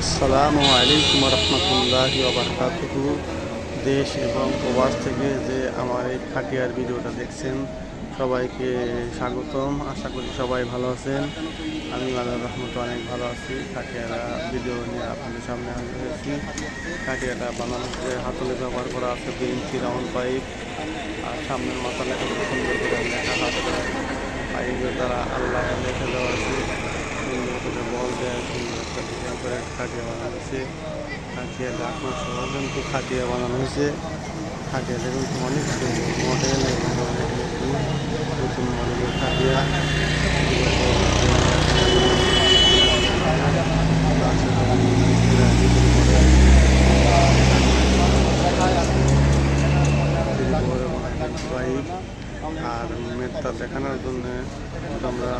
আসসালামু আলাইকুম রহমতুল্লাহি ওয়া বারাকাতুহু। দেশ এবং প্রবাস থেকে যে আমার এই খাটিয়ার ভিডিওটা দেখছেন সবাইকে স্বাগতম। আশা করি সবাই ভালো আছেন। আমি আল্লাহর রহমতে অনেক ভালো আছি। খাটিয়ারা ভিডিও নিয়ে আপনাদের সামনে হাজির হয়েছি। খাটিয়াটা বানানো হচ্ছে হাতলে ব্যবহার করা আছে 2 ইঞ্চি রাউন্ড পাইপ, আর সামনের মাথা লেখা সুন্দর করে লেখা আছে। পাইপের দ্বারা আল্লাহ লেখা দেওয়া আছে। সুন্দর করে বল দেয়, সুন্দর একটা ডিজাইন করে খাটিয়া বানানো হয়েছে। খাটিয়াটা খুব ষড়যন্ত্র খাটিয়া বানানো হয়েছে। খাটিয়াটা কিন্তু অনেক সুন্দর মডেল এবং অনেক নতুন মডেলের খাটিয়া। আর মেটটা দেখানোর জন্য আমরা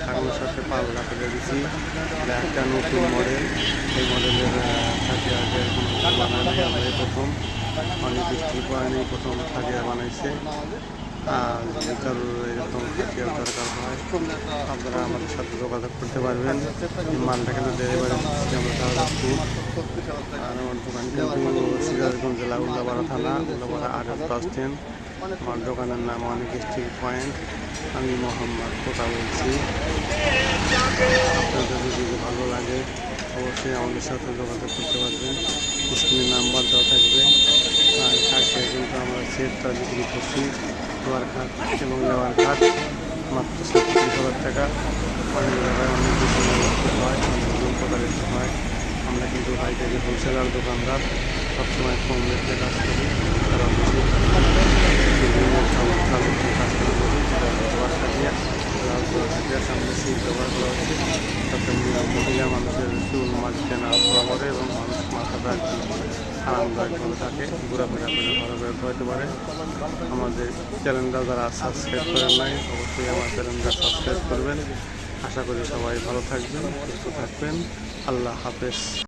ঠাকুরের সাথে পাল্লা ফেলে দিচ্ছি। একটা নতুন মডেল, এই মডেলের খাটিয়া বানানো আমরা প্রথম, অনেক স্টিল করেনি প্রথম খাটিয়া বানাইছে। আর কারোর এরকম খাটিয়ার দরকার হয় আপনারা আমাদের সাথে যোগাযোগ করতে পারবেন। এই মালটা কিন্তু ডেলিভারি দিচ্ছি আমরা সারাদিন। আর আমার দোকান কিন্তু সিরাজগঞ্জ জেলা উল্লাপাড়া থানা, উল্লাপাড়া 8 বাস স্ট্যান্ড। আমার দোকানের নাম অনেক স্টিল পয়েন্ট। আমি মোহাম্মদ কথা বলছি। আপনাদের যদি ভালো লাগে অবশ্যই আমাদের সাথে যোগাযোগ করতে পারবেন। স্ক্রিনে নাম্বার দেওয়া থাকবে। আর খাটে কিন্তু আমরা সেটটা বিক্রি করছি, লোয়ার খাট এবং লেওয়ার খাট মাত্র 37,000 টাকা। অনেক জায়গায় অনেক বেশি হয়, অনেক প্রতারিত হয়। আমরা কিন্তু পাইকারি হোলসেলার দোকানদার, সবসময় কম রেটে কাজ করি। তারা সামনে সিট ব্যবহার করা হচ্ছে, তাতে মহিলা মানুষের চুল মাঝখানে না করে এবং মানুষ মাথাটা একটু আরামদায়কভাবে থাকে, ঘোরাফেরা করে ভালো করে ধোয়াতে পারে। আমাদের চ্যানেলটা যারা সাবস্ক্রাইব করেন নাই অবশ্যই আমার চ্যানেলটা সাবস্ক্রাইব করবেন। আশা করি সবাই ভালো থাকবেন, সুস্থ থাকবেন। আল্লাহ হাফেজ।